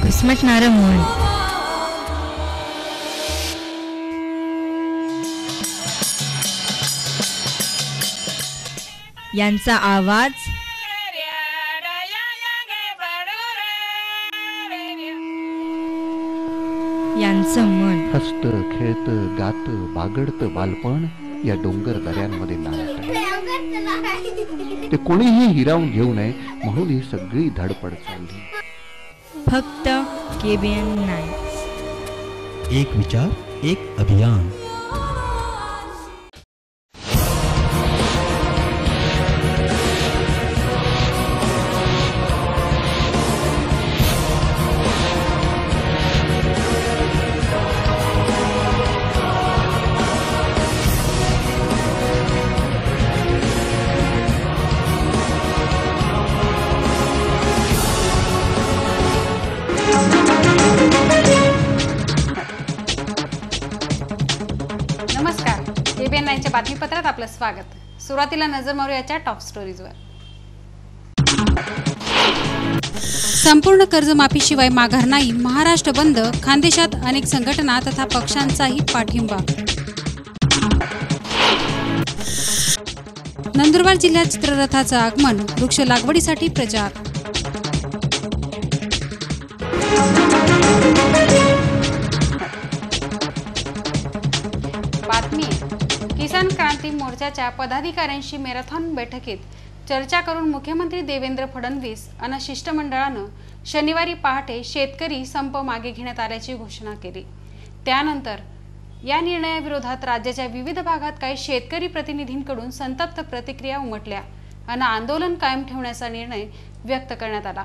घुसमटणारं मन. यांचा आवाज यांचं मन. हसत खेळत गात बागडत बालपण या डोंगर दऱ्यांमध्ये नाचत. ते कोणीही हिरावून घेऊ नये म्हणून ही सगळी धडपड चालली. फक्त केबीएन नाही. एक विचार एक अभियान. केबीएन9च्या बातमीपत्रात आपलं स्वागत. सुरुवातीला नजर मारूयाच्या टॉप स्टोरीजवर. संपूर्ण कर्जमाफीशिवाय माघार नाही, महाराष्ट्र बंद. खानदेशात अनेक संघटना तथा पक्षांचाही पाठिंबा. नंदुरबार जिल्ह्यात चित्ररथाचं आगमन, वृक्ष लागवडीसाठी प्रचार. बातमी. किसान क्रांती मोर्चाच्या पदाधिकाऱ्यांशी मॅरेथॉन बैठकीत चर्चा करून मुख्यमंत्री देवेंद्र फडणवीस आणि शिष्टमंडळानं शनिवारी पहाटे शेतकरी संप मागे घेण्यात आल्याची घोषणा केली. त्यानंतर या निर्णयाविरोधात राज्याच्या विविध भागात काही शेतकरी प्रतिनिधींकडून संतप्त प्रतिक्रिया उमटल्या आणि आंदोलन कायम ठेवण्याचा निर्णय व्यक्त करण्यात आला.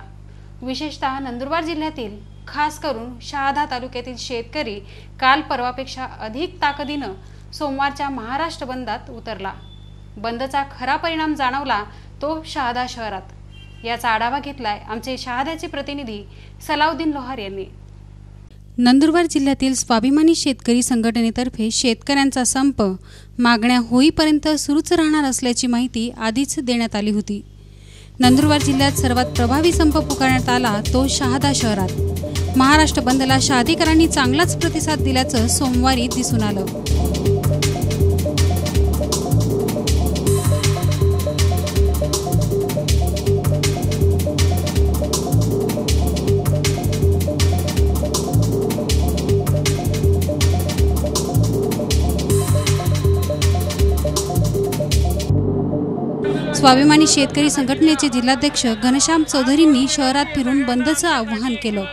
विशेषतः नंदुरबार जिल्ह्यातील खास करून शहादा तालुक्यातील शेतकरी काल परवापेक्षा अधिक ताकदीनं सोमवारच्या महाराष्ट्र बंदात उतरला. बंदचा खरा परिणाम जाणवला तो शहादा शहरात. याचा आढावा घेतलाय आमचे शहाद्याचे प्रतिनिधी सलाउद्दीन लोहार यांनी. नंदुरबार जिल्ह्यातील स्वाभिमानी शेतकरी संघटनेतर्फे शेतकऱ्यांचा संप मागण्या होईपर्यंत सुरूच राहणार असल्याची माहिती आधीच देण्यात आली होती. नंदुरबार जिल्ह्यात सर्वात प्रभावी संप पुकारण्यात आला तो शहादा शहरात. महाराष्ट्र बंदला शहादेकरांनी चांगलाच प्रतिसाद दिल्याचं सोमवारी दिसून आलं. स्वाभिमानी शेतकरी संघटनेचे जिल्हाध्यक्ष घनश्याम चौधरींनी शहरात फिरून बंदचं आवाहन केलं.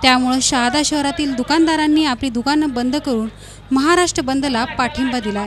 त्यामुळे शहादा शहरातील दुकानदारांनी आपली दुकानं बंद करून महाराष्ट्र बंदला पाठिंबा दिला.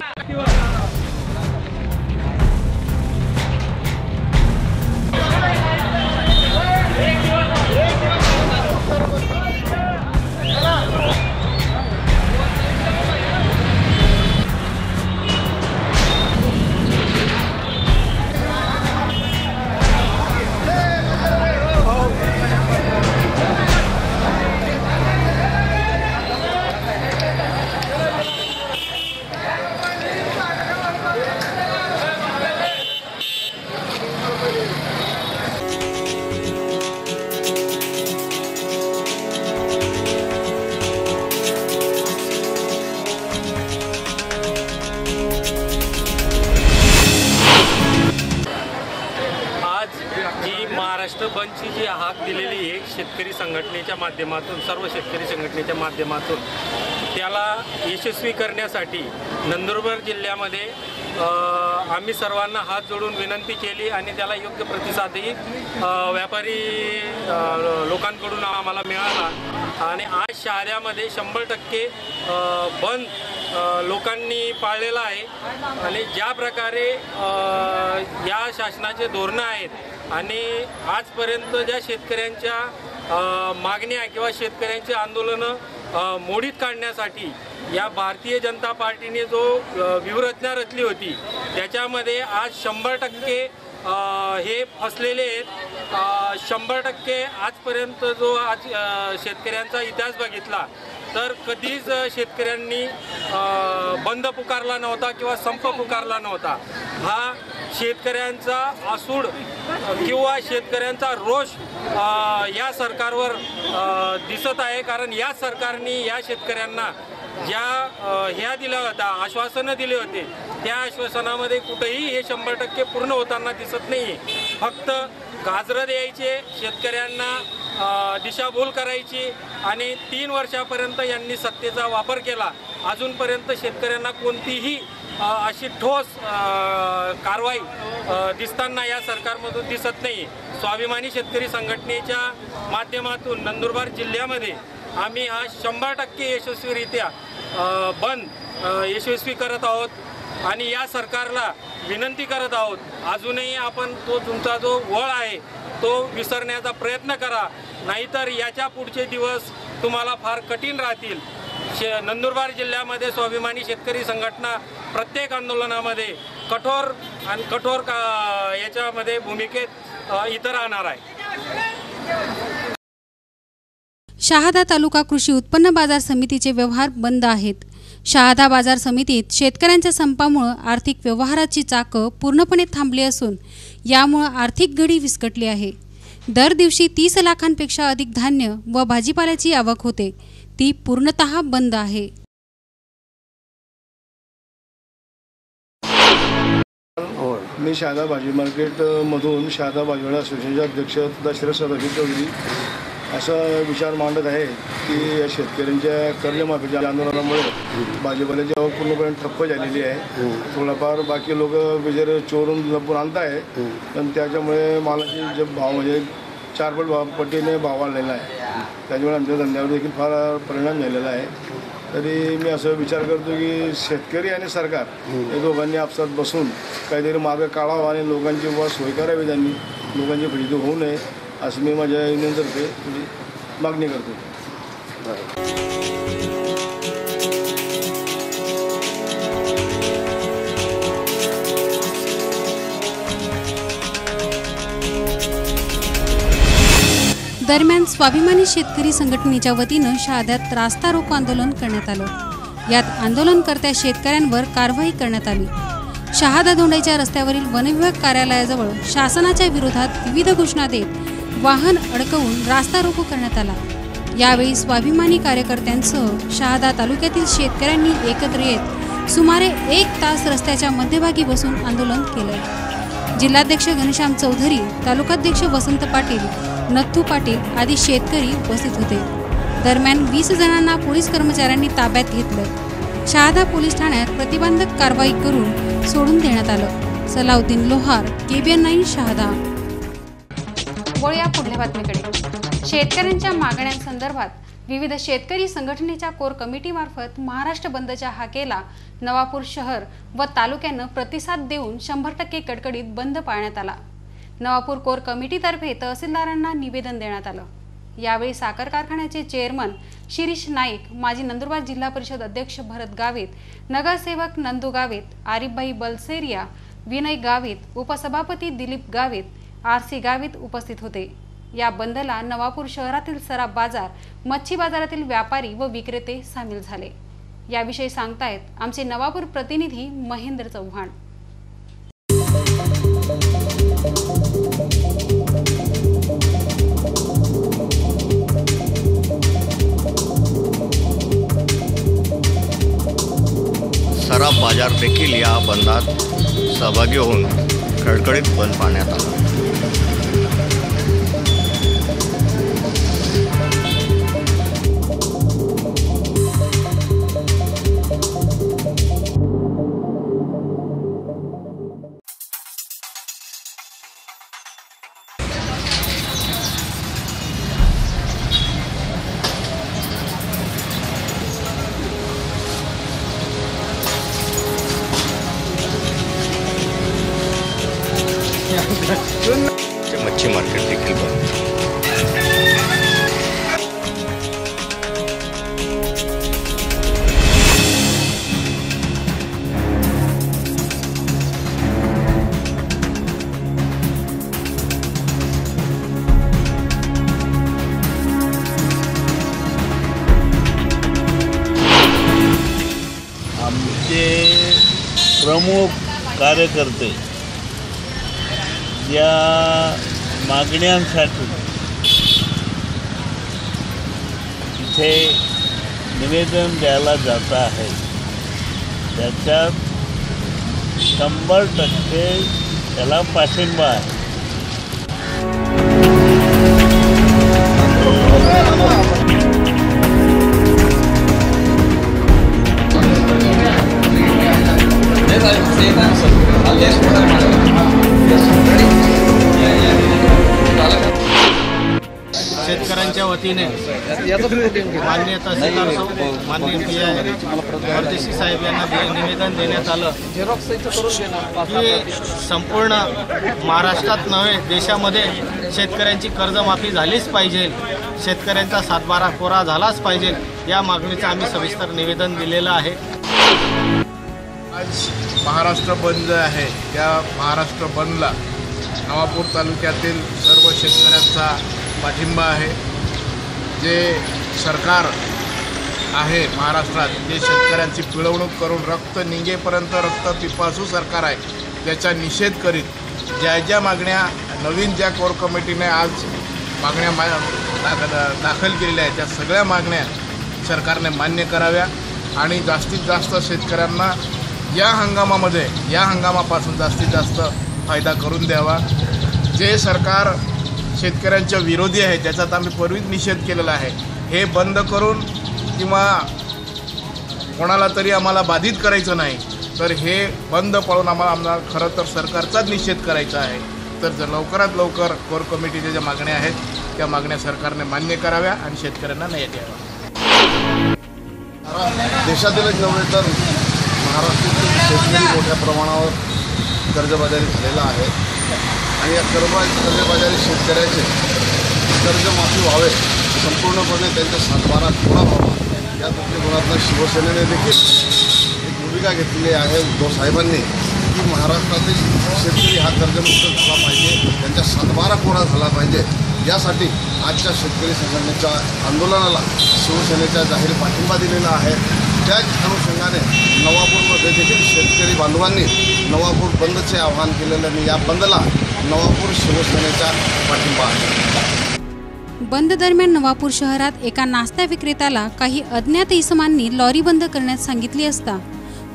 महाराष्ट्र बंदची जी हाक दिलेली आहे शेतकरी संघटनेच्या माध्यमातून, सर्व शेतकरी संघटनेच्या माध्यमातून, त्याला यशस्वी करण्यासाठी नंदुरबार जिल्ह्यामध्ये आम्ही सर्वांना हात जोडून विनंती केली आणि त्याला योग्य प्रतिसादही व्यापारी लोकांकडून आम्हाला मिळाला. आणि आज शहरामध्ये 100% बंद लोकांनी पाळलेला आहे. आणि ज्या प्रकारे या शासनाचे धोरणं आहेत आणि आजपर्यंत ज्या शेतकऱ्यांच्या मागण्या किंवा शेतकऱ्यांची आंदोलनं मोडीत काढण्यासाठी या भारतीय जनता पार्टीने जो व्यूहरचना रचली होती त्याच्यामध्ये आज 100% हे फसलेले आहेत. 100% आजपर्यंत जो आज शेतकऱ्यांचा इतिहास बघितला तर कधीच शेतकऱ्यांनी बंद पुकारला नव्हता किंवा संप पुकारला नव्हता. हा शेतकऱ्यांचा आसूड किंवा शेतकऱ्यांचा रोष या सरकारवर दिसत आहे। कारण या सरकारने या शेतकऱ्यांना ज्या ह्या दिल्या होत्या, आश्वासनं दिले होते, त्या आश्वासनामध्ये कुठेही हे 100% पूर्ण होताना दिसत नाही। फक्त गाजरं द्यायचे, शेतकऱ्यांना दिशाभूल करायची आणि 3 वर्षापर्यंत यांनी सत्तेचा वापर केला। अजूनपर्यंत शेतकऱ्यांना कोणतीही अशी ठोस कारवाई दिसताना या सरकारमधून दिसत नाही। स्वाभिमानी शेतकरी संघटनेच्या माध्यमातून नंदुरबार जिल्ह्यामध्ये आम्ही हा 100% यशस्वीरित्या बंद यशस्वी करत आहोत आणि या सरकारला विनंती करत आहोत, अजूनही आपण तो तुमचा जो वळ आहे तो विसरण्याचा प्रयत्न करा, नाहीतर याच्या पुढचे दिवस तुम्हाला फार कठीण राहतील। नंदुरबार जिल्ह्यामध्ये स्वाभिमानी शेतकरी संघटना प्रत्येक आंदोलनामध्ये कठोर याच्यामध्ये भूमिकेत इतर राहणार आहे। शहादा तालुका कृषी उत्पन्न बाजार समितीचे व्यवहार बंद आहेत। शहादा बाजार समितीत शेतकऱ्यांच्या संपामुळे आर्थिक व्यवहाराची चाकं पूर्णपणे थांबली असून यामुळे आर्थिक घडी विस्कटली आहे। दर दिवशी 30 लाखांपेक्षा अधिक धान्य व भाजीपाल्याची आवक होते, ती पूर्णतः बंद आहे। मी शहादा भाजी मार्केट मधून शहादा भाजीवाला असोसिएशनचे अध्यक्ष दशरथ सदाशिव चौधरी असा विचार मांडत आहे की या शेतकऱ्यांच्या कर्जमाफीच्या आंदोलनामुळे भाजीपाल्याची आवक पूर्णपणे ठप्प झालेली आहे। थोडाफार बाकी लोक बिजर चोरून लपून आणत आहे, पण त्याच्यामुळे मालाचे जे भाव म्हणजे 4 पटीने भाव वाढलेला आहे, त्याच्यामुळे आमच्या धंद्यावर देखील फार परिणाम झालेला आहे। तरी मी असं विचार करतो की शेतकरी आणि सरकार या दोघांनी आपसात बसून काहीतरी मार्ग काढावा आणि लोकांची सोय करावी, त्यांनी लोकांची फजिती होऊ नये असं मी माझ्या युनियनतर्फे मागणी करतो। दरम्यान स्वाभिमानी शेतकरी संघटनेच्या वतीनं शहाद्यात रास्ता रोको आंदोलन करण्यात आलं। यात आंदोलनकर्त्या शेतकऱ्यांवर कारवाई करण्यात आली। शहादा धोंडाईच्या रस्त्यावरील वनविभाग कार्यालयाजवळ शासनाच्या विरोधात विविध घोषणा देत वाहन अडकवून रास्ता रोको करण्यात आला। यावेळी स्वाभिमानी कार्यकर्त्यांसह शहादा तालुक्यातील शेतकऱ्यांनी एकत्र येत सुमारे 1 तास रस्त्याच्या मध्यभागी बसून आंदोलन केले। जिल्हाध्यक्ष घनश्याम चौधरी, तालुकाध्यक्ष वसंत पाटील, नथू पाटील आदी शेतकरी उपस्थित होते। दरम्यान 20 जणांना पोलीस कर्मचाऱ्यांनी ताब्यात घेतलं। शहादा पोलीस ठाण्यात प्रतिबंधक कारवाई करून सोडून देण्यात आलं। सलाउद्दीन लोहार, KBN 9 शहादा। वळूया पुढल्या बातमीकडे। शेतकऱ्यांच्या मागण्यांसंदर्भात विविध शेतकरी संघटनेच्या कोर कमिटीमार्फत महाराष्ट्र बंदच्या हाकेला नवापूर शहर व तालुक्यानं प्रतिसाद देऊन 100% कडकडीत बंद पाळण्यात आला। नवापूर कोर कमिटीतर्फे तहसीलदारांना निवेदन देण्यात आलं। यावेळी साखर कारखान्याचे चेअरमन शिरीष नाईक, माजी नंदुरबार जिल्हा परिषद अध्यक्ष भरत गावित, नगरसेवक नंदू गावित, आरिफभाई बलसेरिया, विनय गावित, उपसभापती दिलीप गावित, RC गावित उपस्थित होते। या बंदला नवापूर शहरातील सराफ बाजार, मच्छी बाजारातील व्यापारी व विक्रेते सामील झाले। याविषयी सांगतायत आमचे नवापूर प्रतिनिधी महेंद्र चव्हाण। सराफ बाजार देखील या बंदात सहभागी होऊन कडकडीत बंद पाळण्यात आला। मच्छी मार्केट देखील बंद। आमचे प्रमुख कार्यकर्ते ज्या मागण्यांसाठी इथे निवेदन द्यायला जात आहे त्याच्यात 100% त्याला पाठिंबा आहे. शेतकऱ्यांच्या वतीने माननीय तहसीलदार माननीय PI परदेशी साहेब यांना निवेदन देण्यात आलं की संपूर्ण महाराष्ट्रात नव्हे देशामध्ये शेतकऱ्यांची कर्जमाफी झालीच पाहिजे, शेतकऱ्यांचा 7/12 कोरा झालाच पाहिजे, या मागणीचं आम्ही सविस्तर निवेदन दिलेलं आहे. आज महाराष्ट्र बंद आहे, त्या महाराष्ट्र बंदला नवापूर तालुक्यातील सर्व शेतकऱ्यांचा पाठिंबा आहे. जे सरकार आहे महाराष्ट्रात, जे शेतकऱ्यांची पिळवणूक करून रक्त निघेपर्यंत रक्त पिपासू सरकार आहे, त्याचा निषेध करीत ज्या मागण्या नवीन ज्या कोर कमिटीने आज मागण्या दाखल केलेल्या आहेत त्या सगळ्या मागण्या सरकारने मान्य कराव्या आणि जास्तीत जास्त शेतकऱ्यांना या हंगामापासून जास्तीत जास्त फायदा करून द्यावा. जे सरकार शेतकऱ्यांच्या विरोधी आहे ज्याचा आम्ही पूर्वीच निषेध केलेला आहे, हे बंद करून किंवा कोणाला तरी आम्हाला बाधित करायचं नाही, तर हे बंद पळून आम्हाला खरं तर सरकारचाच निषेध करायचा आहे. तर लवकरात लवकर कोर कमिटीच्या ज्या मागण्या आहेत त्या मागण्या सरकारने मान्य कराव्या आणि शेतकऱ्यांना न्याय द्यावा. देशातीलच नव्हे तर महाराष्ट्रातील शेतकरी मोठ्या प्रमाणावर कर्जबाजारी झालेला आहे आणि या कर्जबाजारी शेतकऱ्याचे कर्जमाफी व्हावे, संपूर्णपणे त्यांच्या 7/12 कोरा व्हावा, या दृष्टिकोनातून शिवसेनेने देखील एक भूमिका घेतलेली आहे उद्धव साहेबांनी की महाराष्ट्रातील शेतकरी हा कर्जमुक्त झाला पाहिजे, त्यांच्या 7/12 कोरा झाला पाहिजे. यासाठी आजच्या शेतकरी संघटनेच्या आंदोलनाला शिवसेनेचा जाहीर पाठिंबा दिलेला आहे. त्याच अनुषंगाने नवापूरमध्ये देखील शेतकरी बांधवांनी नवापूर बंदचे आवाहन केलेलं आणि या बंदला नवापूर शिवसेनेचा पाठिंबा आहे. बंद दरम्यान नवापूर शहरात एका नाश्ता विक्रेत्याला काही अज्ञात इसमांनी लॉरी बंद करण्यास सांगितली असता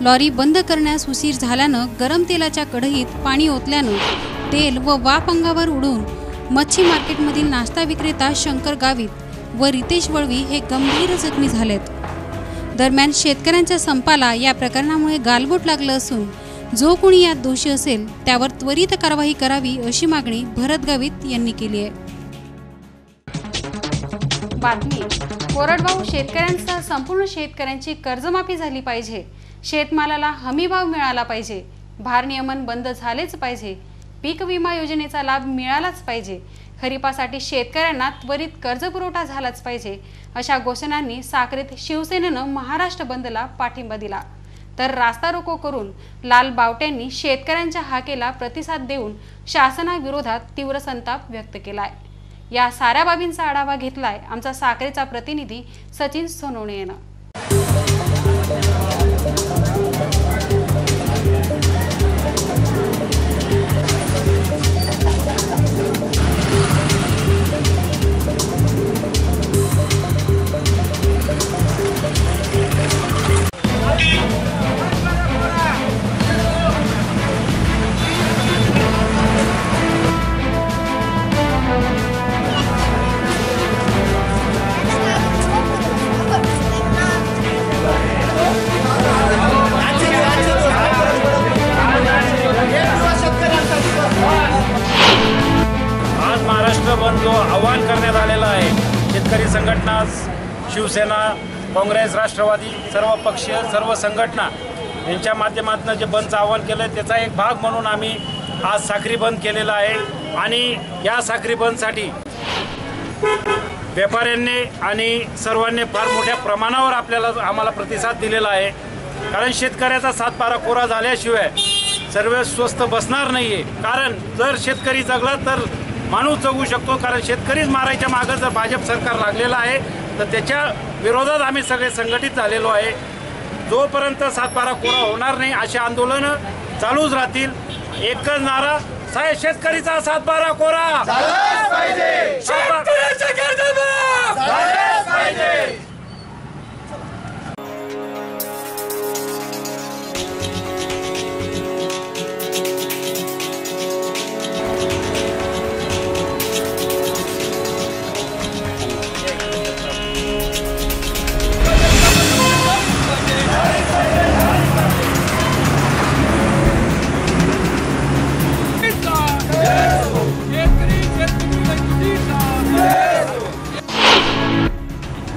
लॉरी बंद करण्यास उशीर झाल्यानं गरम तेलाच्या कढईत पाणी ओतल्यानं तेल व वाफ अंगावर उडून मच्छी मार्केटमधील नाश्ता विक्रेता शंकर गावित व रितेश वळवी हे गंभीर जखमी झालेत. दरम्यान शेतकऱ्यांच्या संपाला या प्रकरणामुळे गालबोट लागलं असून जो कोणी यात दोषी असेल त्यावर त्वरित कारवाई करावी अशी मागणी भरत गावित यांनी केली आहे. बातमी कोरडवाहू शेतकऱ्यांसह संपूर्ण शेतकऱ्यांची कर्जमाफी झाली पाहिजे, शेतमालाला हमीभाव मिळाला पाहिजे, भारनियमन बंद झालेच पाहिजे, पीक विमा योजनेचा लाभ मिळालाच पाहिजे, खरीपासाठी शेतकऱ्यांना त्वरित कर्जपुरवठा झालाच पाहिजे अशा घोषणांनी साक्रीत शिवसेनेनं महाराष्ट्र बंदला पाठिंबा दिला. तर रास्ता रोको करून लाल बावट्यांनी शेतकऱ्यांच्या हाकेला प्रतिसाद देऊन शासनाविरोधात तीव्र संताप व्यक्त केलाय. या साऱ्या बाबींचा आढावा घेतलाय आमचा साक्रीचा प्रतिनिधी सचिन सोनवणे यानं. जो आवाहन करण्यात आलेला आहे, शेतकरी संघटना, शिवसेना, काँग्रेस, राष्ट्रवादी सर्व पक्ष सर्व संघटना यांच्या माध्यमातून जे बंदचं आवाहन केलं त्याचा एक भाग म्हणून आम्ही आज साखरी बंद केलेला आहे. आणि या साखरी बंदसाठी व्यापाऱ्यांनी आणि सर्वांनी फार मोठ्या प्रमाणावर आम्हाला प्रतिसाद दिलेला आहे. कारण शेतकऱ्याचा 7/12 कोरा झाल्याशिवाय सर्व स्वस्त बसणार नाही आहे. कारण जर शेतकरी जगला तर माणूस जगू शकतो. कारण शेतकरीच मारायच्या मागं जर भाजप सरकार लागलेलं आहे तर त्याच्या विरोधात आम्ही सगळे संघटित झालेलो आहे. जोपर्यंत 7/12 कोरा होणार नाही असे आंदोलनं चालूच राहतील. एकच नारा शेतकरीचा 7-12 कोरा झालाच पाहिजे, शेतकऱ्याच्या कर्जमाफ झालाच पाहिजे.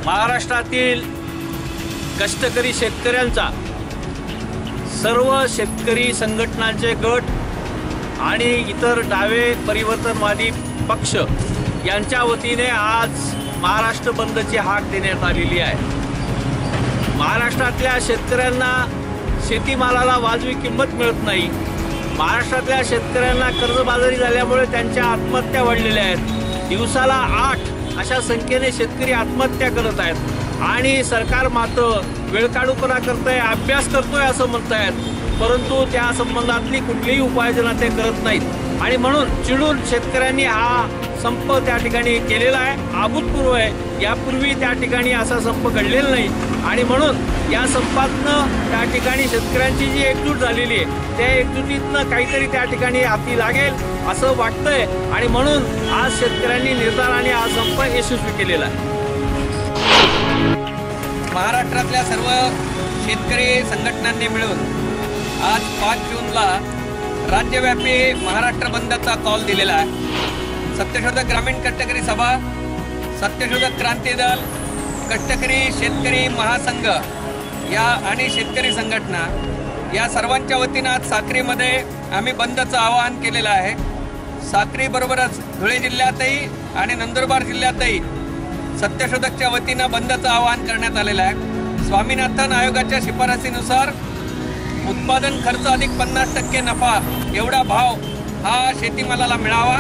महाराष्ट्रातील कष्टकरी शेतकऱ्यांचा सर्व शेतकरी संघटनांचे गट आणि इतर डावे परिवर्तनवादी पक्ष यांच्या वतीने आज महाराष्ट्र बंदची हाक देण्यात आलेली आहे. महाराष्ट्रातल्या शेतकऱ्यांना शेतीमालाला वाजवी किंमत मिळत नाही. महाराष्ट्रातल्या शेतकऱ्यांना कर्जबाजारी झाल्यामुळे त्यांच्या आत्महत्या वाढलेल्या आहेत. दिवसाला 8 अशा संख्येने शेतकरी आत्महत्या करत आहेत आणि सरकार मात्र वेळकाढूपणा करतंय, अभ्यास करतोय असं म्हणतायत, परंतु त्या संबंधातली कुठलीही उपाययोजना ते करत नाहीत. आणि म्हणून चिडून शेतकऱ्यांनी हा संप त्या ठिकाणी केलेला आहे. अभूतपूर्व आहे. यापूर्वी त्या ठिकाणी असा संप घडलेला नाही आणि म्हणून या संपातनं त्या ठिकाणी शेतकऱ्यांची जी एकजूट झालेली आहे त्या एकजुटीतनं काहीतरी त्या ठिकाणी हाती लागेल असं वाटतंय आणि म्हणून आज शेतकऱ्यांनी निर्धाराने हा संप यशस्वी केलेला आहे. महाराष्ट्रातल्या सर्व शेतकरी संघटनांनी मिळून आज 5 जूनला राज्यव्यापी महाराष्ट्र बंदचा कॉल दिलेला आहे. सत्यशोधक ग्रामीण कष्टकरी सभा, सत्यशोधक क्रांती दल, कष्टकरी शेतकरी महासंघ या आणि शेतकरी संघटना या सर्वांच्या वतीनं आज साक्रीमध्ये आम्ही बंदचं आवाहन केलेलं आहे. साक्रीबरोबरच धुळे जिल्ह्यातही आणि नंदुरबार जिल्ह्यातही सत्यशोधकच्या वतीनं बंदचं आवाहन करण्यात आलेलं आहे. स्वामीनाथन आयोगाच्या शिफारसीनुसार उत्पादन खर्च अधिक 50% नफा एवढा भाव हा शेतीमालाला मिळावा.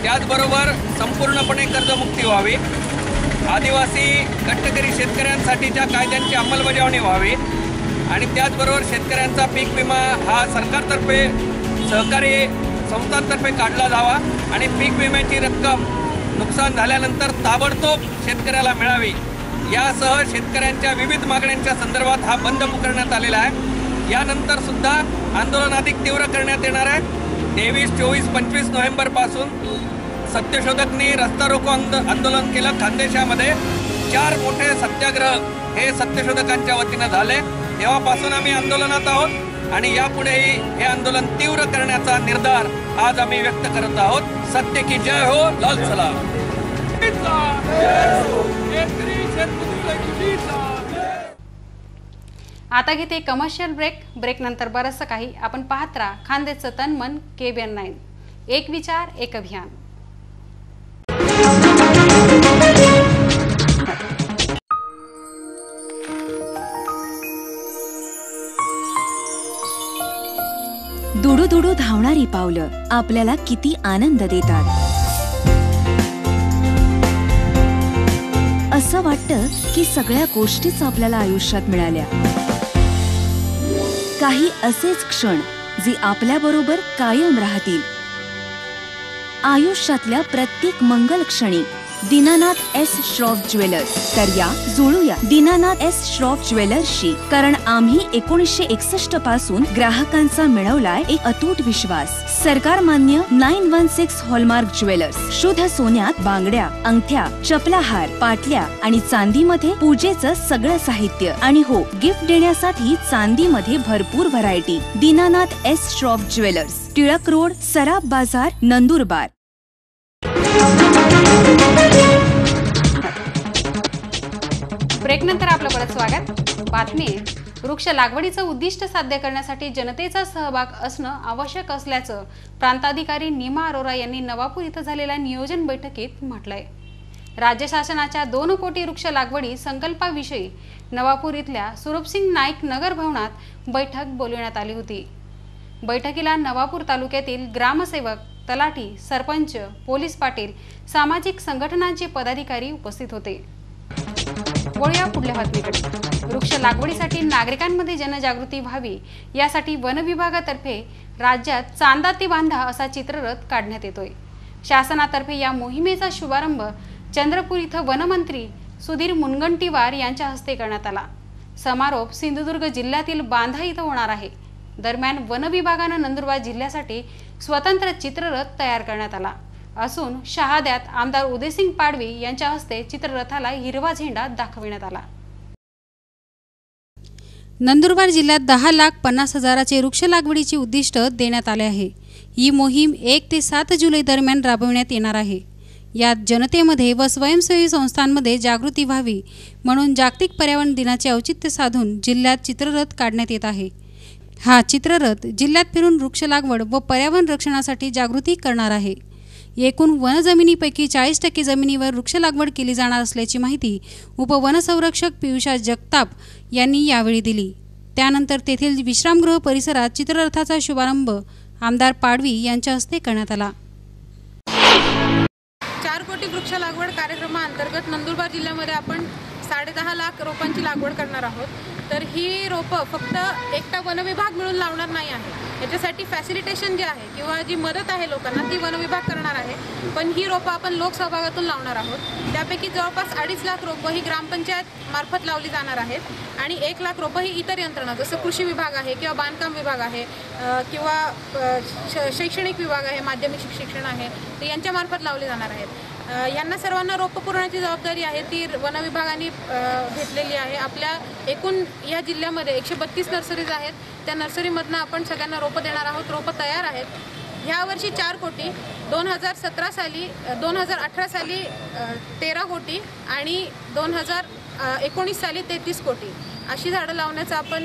त्याचबरोबर संपूर्णपणे कर्जमुक्ती व्हावी. आदिवासी कष्टकरी शेतकऱ्यांसाठीच्या कायद्यांची अंमलबजावणी व्हावी आणि त्याचबरोबर शेतकऱ्यांचा पीक विमा हा सरकारतर्फे सहकारी संस्थांतर्फे काढला जावा आणि पीक विम्याची रक्कम नुकसान झाल्यानंतर ताबडतोब शेतकऱ्याला मिळावी. यासह शेतकऱ्यांच्या विविध मागण्यांच्या संदर्भात हा बंद पुकारण्यात आलेला आहे. यानंतर सुद्धा आंदोलन अधिक तीव्र करण्यात येणार आहे. 23, 24, 25 नोव्हेंबरपासून सत्यशोधकनी रस्ता रोको आंदोलन केलं. खानदेशामध्ये 4 मोठे सत्याग्रह हे सत्यशोधकांच्या वतीनं झाले. तेव्हापासून आम्ही आंदोलनात आहोत आणि यापुढेही हे आंदोलन तीव्र करण्याचा निर्धार आज आम्ही व्यक्त करत आहोत. सत्य की जय हो. लाल सलाम. आता घेते कमर्शियल ब्रेक नंतर बरंचसं काही आपण पाहत राहा. खानदेशचं तन मन KBN9. एक विचार एक अभियान. दुडू दुडू धावणारी पावलं आपल्याला किती आनंद देतात. असं वाटतं की सगळ्या गोष्टीच आपल्याला आयुष्यात मिळाल्या. काही असेच क्षण जे आपल्याबरोबर कायम राहतील. आयुष्यातल्या प्रत्येक मंगल क्षणी दीनानाथ S. श्रॉफ ज्वेलर्स. तर या जुळूया दीनानाथ S. श्रॉफ ज्वेलर्सशी, कारण आम्ही 1961 पासून ग्राहकांचा मिळवलाय एक अतूट विश्वास. सरकार मान्य 916 हॉलमार्क ज्वेलर्स. शुद्ध सोन्यात बांगड्या, अंगठ्या, चपलाहार, पाटल्या आणि चांदीमध्ये पूजेचं सगळं साहित्य. आणि हो, गिफ्ट देण्यासाठी चांदीमध्ये भरपूर variety. Dinanath S. Shroff jewellers, Tilak road, Saraf Bazar, Nandurbar. Break नंतर आपलं परत स्वागत. बातमी. वृक्ष लागवडीचं उद्दिष्ट साध्य करण्यासाठी जनतेचा सहभाग असणं आवश्यक असल्याचं प्रांताधिकारी नीमा अरोरा यांनी नवापूर इथं झालेल्या नियोजन बैठकीत म्हटलंय. राज्य शासनाच्या 2 कोटी वृक्ष लागवडी संकल्पाविषयी नवापूर इथल्या सुरूपसिंग नाईक नगर भवनात बैठक बोलवण्यात आली होती. बैठकीला नवापूर तालुक्यातील ग्रामसेवक, तलाठी, सरपंच, पोलीस पाटील, सामाजिक संघटनांचे पदाधिकारी उपस्थित होते. वळूया पुढल्या बातमीकडे। वृक्ष लागवडीसाठी नागरिकांमध्ये जनजागृती व्हावी यासाठी वन विभागातर्फे राज्यात चांदा ते बांधा असा चित्ररथ काढण्यात येतोय। शासनातर्फे या मोहिमेचा शुभारंभ चंद्रपूर इथं वनमंत्री सुधीर मुनगंटीवार यांच्या हस्ते करण्यात आला। समारोप सिंधुदुर्ग जिल्ह्यातील बांधा इथं होणार आहे। दरम्यान वन विभागानं नंदुरबार जिल्ह्यासाठी स्वतंत्र चित्ररथ तयार करण्यात आला असून शहाद्यात आमदार उदयसिंग पाडवी यांच्या हस्ते चित्ररथाला हिरवा झेंडा दाखविण्यात आला। नंदुरबार जिल्ह्यात 10,50,000चे वृक्ष लागवडीचे उद्दिष्ट देण्यात आले आहे। ही मोहीम 1 ते 7 जुलै दरम्यान राबविण्यात येणार आहे। यात जनतेमध्ये व स्वयंसेवी संस्थांमध्ये जागृती व्हावी म्हणून जागतिक पर्यावरण दिनाचे औचित्य साधून जिल्ह्यात चित्ररथ काढण्यात येत आहे। हा चित्ररथ जिल्ह्यात फिरून वृक्ष लागवड व पर्यावरण रक्षणासाठी जागृती करणार आहे। एकूण वनजमिनीपैकी 40% जमिनीवर वृक्ष लागवड केली जाणार असल्याची माहिती उपवनसंरक्षक पियुषा जगताप यांनी यावेळी दिली। त्यानंतर तेथील विश्रामगृह परिसरात चित्ररथाचा शुभारंभ आमदार पाडवी यांच्या हस्ते करण्यात आला। 4 कोटी वृक्ष लागवड कार्यक्रमाअंतर्गत नंदुरबार जिल्ह्यामध्ये आपण 10.5 लाख रोपांची लागवड करणार आहोत। तर ही रोपं फक्त एकटा वन विभाग मिळून लावणार नाही आहे। याच्यासाठी फॅसिलिटेशन जे आहे किंवा जी मदत आहे लोकांना ती वन विभाग करणार आहे, पण ही रोपं आपण लोकसहभागातून लावणार आहोत। त्यापैकी जवळपास 2.5 लाख रोपं ही ग्रामपंचायत मार्फत लावली जाणार आहेत आणि 1 लाख रोपं ही इतर यंत्रणा जसं कृषी विभाग आहे किंवा बांधकाम विभाग आहे किंवा शैक्षणिक विभाग आहे, माध्यमिक शिक्षण आहे, तर यांच्यामार्फत लावली जाणार आहेत। यांना सर्वांना रोपं पुरवण्याची जबाबदारी आहे ती वन विभागाने घेतलेली आहे। आपल्या एकूण या जिल्ह्यामध्ये 132 नर्सरीज आहेत, त्या नर्सरीमधनं आपण सगळ्यांना रोपं देणार आहोत। रोपं तयार आहेत। यावर्षी 4 कोटी, 2017 साली 2018 साली 13 कोटी आणि 2019 साली 33 कोटी अशी झाडं लावण्याचा आपण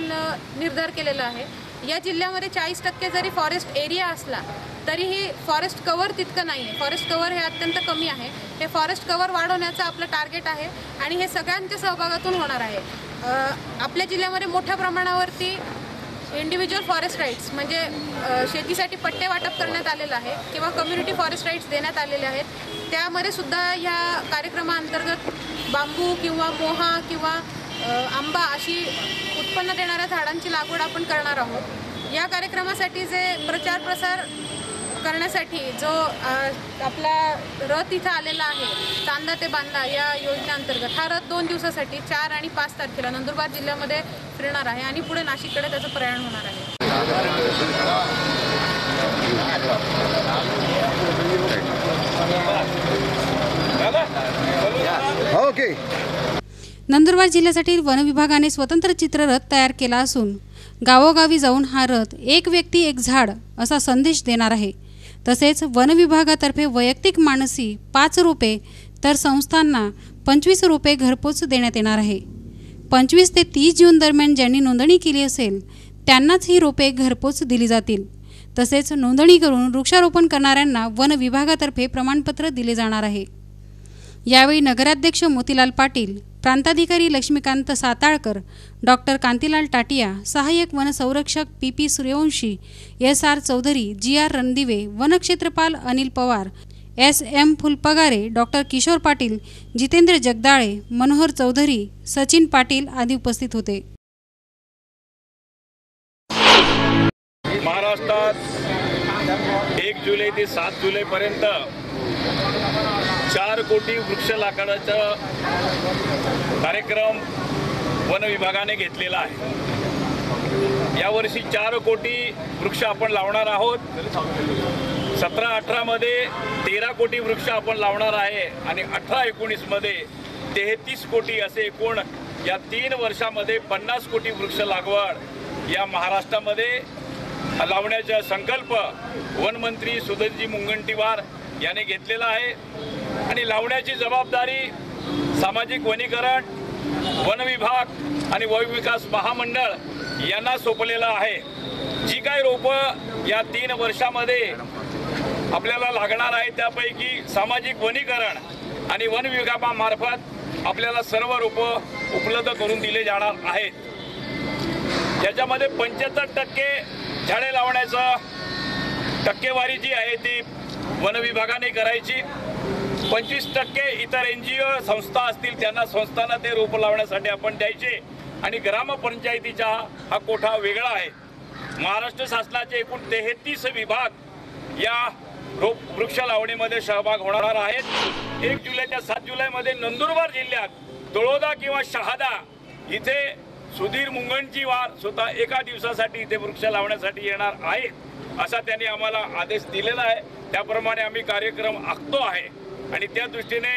निर्धार केलेला आहे। या जिल्ह्यामध्ये 40% जरी फॉरेस्ट एरिया असला तरीही फॉरेस्ट कव्हर तितकं नाही आहे। फॉरेस्ट कव्हर हे अत्यंत कमी आहे। हे फॉरेस्ट कव्हर वाढवण्याचं आपलं टार्गेट आहे आणि हे सगळ्यांच्या सहभागातून होणार आहे। आपल्या जिल्ह्यामध्ये मोठ्या प्रमाणावरती इंडिव्हिज्युअल फॉरेस्ट राईट्स म्हणजे शेतीसाठी पट्टे वाटप करण्यात आलेलं आहे किंवा कम्युनिटी फॉरेस्ट राईट्स देण्यात आलेले आहेत। त्यामध्ये सुद्धा ह्या कार्यक्रमाअंतर्गत बांबू किंवा मोहा किंवा आंबा अशी उत्पन्न देणाऱ्या झाडांची लागवड आपण करणार आहोत। या कार्यक्रमासाठी जे प्रचार प्रसार करण्यासाठी जो आपला रथ इथं आलेला आहे चांदा ते बांधा या योजनेअंतर्गत हा रथ 2 दिवसासाठी 4 आणि 5 तारखेला नंदुरबार जिल्ह्यामध्ये फिरणार आहे आणि पुढे नाशिककडे त्याचं प्रयाण होणार आहे। ओके। नंदुरबार जिल्ह्यासाठी वन विभागाने स्वतंत्र चित्ररथ तयार केला असून गावोगावी जाऊन हा रथ एक व्यक्ती एक झाड असा संदेश देणार आहे। तसेच वन विभागातर्फे वैयक्तिक माणसी 5 रोपे तर संस्थांना 25 रोपे घरपोच देण्यात येणार आहे। 25 ते 30 जून दरम्यान ज्यांनी नोंदणी केली असेल त्यांनाच ही रोपे घरपोच दिली जातील। तसेच नोंदणी करून वृक्षारोपण करणाऱ्यांना वन विभागातर्फे प्रमाणपत्र दिले जाणार आहे। यावेळी नगराध्यक्ष मोतीलाल पाटील, प्रांताधिकारी लक्ष्मीकांत साताळकर, डॉक्टर कांतीलाल टाटिया, सहाय्यक वनसंरक्षक PP Suryawanshi, SR Chaudhari, GR Randive, वनक्षेत्रपाल अनिल पवार, SM फुलपगारे, डॉक्टर किशोर पाटील, जितेंद्र जगदाळे, मनोहर चौधरी, सचिन पाटील आदी उपस्थित होते। महाराष्ट्रात 1 जुलै ते 7 जुलैपर्यंत 4 कोटी वृक्ष लागवडीचा कार्यक्रम वन विभागाने घेतलेला आहे। यावर्षी 4 कोटी वृक्ष आपण लावणार आहोत। 17-18 मध्ये 13 कोटी वृक्ष आपण लावणार आहे आणि 18-19 मध्ये 33 कोटी असे एकूण या 3 वर्षामध्ये 50 कोटी वृक्ष लागवड या महाराष्ट्रामध्ये लावण्याचा संकल्प वनमंत्री सुधीरजी मुनगंटीवार याने घेतलेला आहे आणि लावण्याची जबाबदारी सामाजिक वनीकरण, वन विभाग आणि वन विकास महामंडळ यांना सोपलेला आहे। जी काही रोपं या 3 वर्षामध्ये आपल्याला लागणार आहे त्यापैकी सामाजिक वनीकरण आणि वन विभागामार्फत आपल्याला सर्व रोपं उपलब्ध करून दिले जाणार आहेत। याच्यामध्ये 75% झाडे लावण्याचा टक्केवारी जी आहे ती वन विभागाने करायची 25% इतर NGO संस्था असतील त्यांना संस्थांना ते रोप लावण्यासाठी आपण द्यायचे आणि ग्रामपंचायतीचा हा कोठा वेगळा आहे। महाराष्ट्र शासनाचे एकूण 33 विभाग या वृक्ष लावणीमध्ये सहभाग होणार आहेत। 1 जुलै ते 7 जुलैमध्ये नंदुरबार जिल्ह्यात तळोदा किंवा शहादा इथे सुधीर मुंगंटीवार स्वतः एका दिवसासाठी इथे वृक्ष लावण्यासाठी येणार आहेत असा त्यांनी आम्हाला आदेश दिलेला आहे। त्याप्रमाणे आम्ही कार्यक्रम आखतो आहे आणि त्या दृष्टीने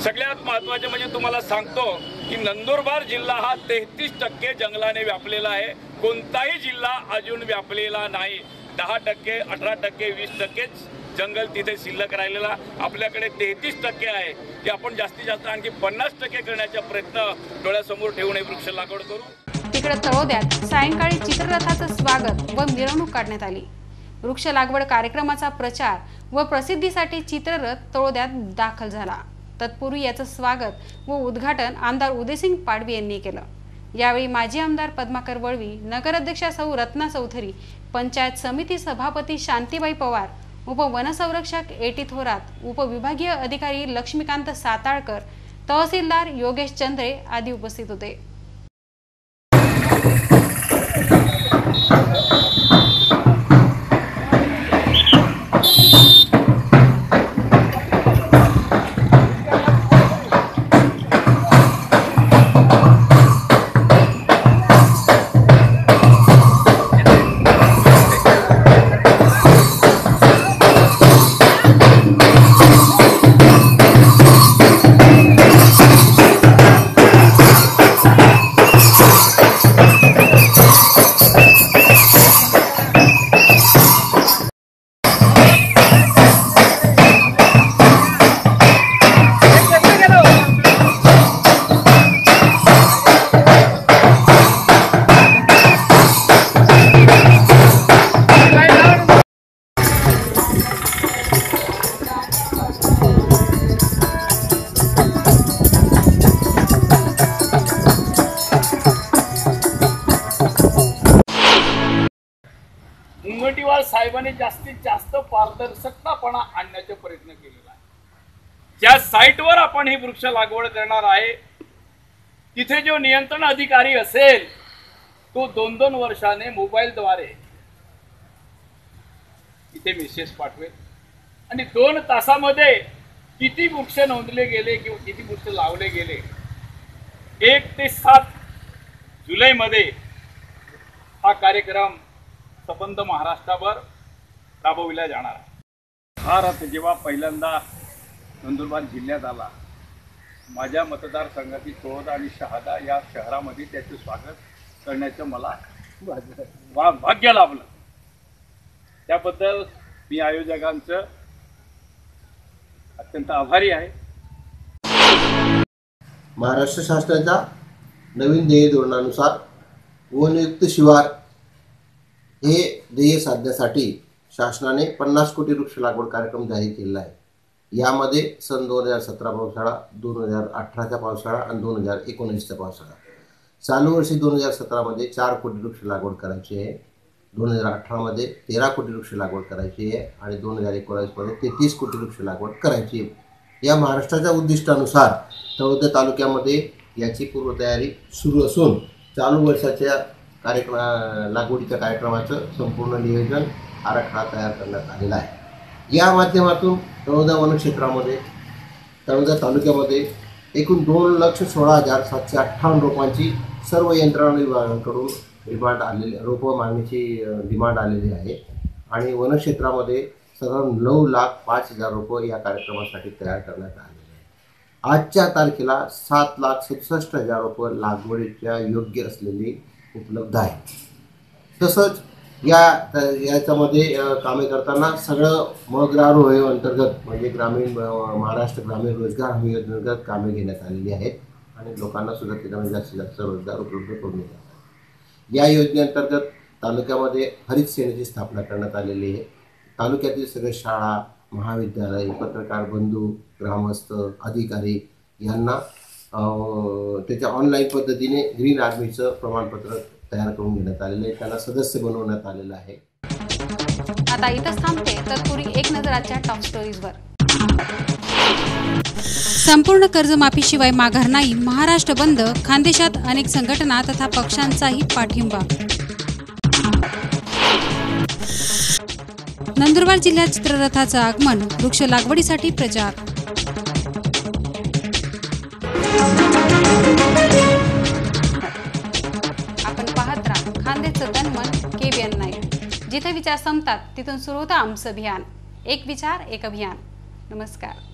सगळ्यात महत्त्वाचे म्हणजे तुम्हाला सांगतो की नंदुरबार जिल्हा हा 33% जंगलाने व्यापलेला आहे। कोणताही जिल्हा अजून व्यापलेला नाही। 10%, 18%, 20% जंगल तिथे शिल्लक राहिलेला आपल्याकडे 33% आहे की आपण जास्तीत जास्त आणखी 50% करण्याचा प्रयत्न डोळ्यासमोर ठेवून वृक्ष लागवड करू। तिकडे तळोद्यात सायंकाळी चित्ररथाचं स्वागत व मिरवणूक काढण्यात आली। वृक्ष लागवड कार्यक्रमाचा प्रचार व प्रसिद्धीसाठी चित्ररथ तळोद्यात दाखल झाला। तत्पूर्वी याचं स्वागत व उद्घाटन आमदार उदयसिंग पाडवी यांनी केलं। यावेळी माजी आमदार पद्माकर वळवी, नगराध्यक्षा सौ रत्ना चौधरी, पंचायत समिती सभापती शांतीबाई पवार, उपवनसंरक्षक एटी थोरात, उपविभागीय अधिकारी लक्ष्मीकांत साताळकर, तहसीलदार योगेश चंद्रे आदी उपस्थित होते। मुनगंटीवार साहेबांनी जास्तीत जास्त पारदर्शकतापणा आणण्याचा प्रयत्न केलेला आहे। ज्या साईटवर आपण ही वृक्ष लागवड करणार आहे तिथे जो नियंत्रण अधिकारी असेल तो 2-2 वर्षाने मोबाईलद्वारे इथे मेसेज पाठवेल आणि 2 तासामध्ये किती वृक्ष नोंदले गेले किंवा किती वृक्ष लावले गेले 1 ते 7 जुलैमध्ये हा कार्यक्रम संबंध महाराष्ट्रावर राबविला जाणार आहे। हा रथ जेव्हा पहिल्यांदा नंदुरबार जिल्ह्यात आला माझ्या मतदारसंघातील तळोदा आणि शहादा या शहरामध्ये त्याचे स्वागत करण्याचं मला भाग्य लाभलं। त्याबद्दल मी आयोजकांचं अत्यंत आभारी आहे। महाराष्ट्र शासनाच्या नवीन ध्येय धोरणानुसार वनयुक्त शिवार हे ध्येय साधण्यासाठी शासनाने 50 कोटी वृक्ष लागवड कार्यक्रम जाहीर केला आहे। यामध्ये सन 2017 पावसाळा, 2018चा पावसाळा आणि 2019चा पावसाळा। चालू वर्षी 2017 मध्ये 4 कोटी वृक्ष लागवड करायची आहे, 2018 मध्ये 13 कोटी वृक्ष लागवड करायची आहे आणि 2019 मध्ये 33 कोटी वृक्ष लागवड करायची आहे। या महाराष्ट्राच्या उद्दिष्टानुसार तळोदा तालुक्यामध्ये याची पूर्वतयारी सुरू असून चालू वर्षाच्या लागवडीच्या कार्यक्रमाचं संपूर्ण नियोजन आराखडा तयार करण्यात आलेला आहे। या माध्यमातून तळोदा वनक्षेत्रामध्ये तळोदा तालुक्यामध्ये एकूण 2,16,758 रोपांची सर्व यंत्रणा विभागांकडून रोपं मागणीची डिमांड आलेली आहे आणि वनक्षेत्रामध्ये सर्व 9,05,000 रोपं या कार्यक्रमासाठी तयार करण्यात आलेले आहे। आजच्या तारखेला 7,67,000 रोपं लागवडीच्या योग्य असलेली उपलब्ध आहे। तसंच याच्यामध्ये कामे करताना सगळं मग्रारोह अंतर्गत म्हणजे ग्रामीण महाराष्ट्र ग्रामीण रोजगार हमी योजनेअंतर्गत कामे घेण्यात आलेली आहेत आणि लोकांना सुद्धा त्याच्यामध्ये जास्तीत जास्त रोजगार उपलब्ध करून देतात। या योजनेअंतर्गत तालुक्यामध्ये हरित सेनेची स्थापना करण्यात आलेली आहे। तालुक्यातील सगळे शाळा, महाविद्यालय, पत्रकार बंधू, ग्रामस्थ, अधिकारी यांना त्याच्या ऑनलाईन पद्धतीने ग्रीन आर्मीचं प्रमाणपत्र तयार करून घेण्यात आलेलं आहे, त्यांना सदस्य बनवण्यात आलेलं आहे। आता इथंच थांबते, तत्पूर्वी एक नजर आजच्या टॉप स्टोरीजवर। संपूर्ण कर्जमाफीशिवाय माघार नाही, महाराष्ट्र बंद. खानदेशात अनेक संघटना तथा पक्षांचाही पाठिंबा. नंदुरबार जिल्ह्यात चित्ररथाचं आगमन, वृक्ष लागवडीसाठी प्रचार. आपण पाहत राहा खानदेशचं तनमन KBN 9. जिथे विचार संपतात तिथून सुरू होतं आमचं अभियान. एक विचार एक अभियान. नमस्कार.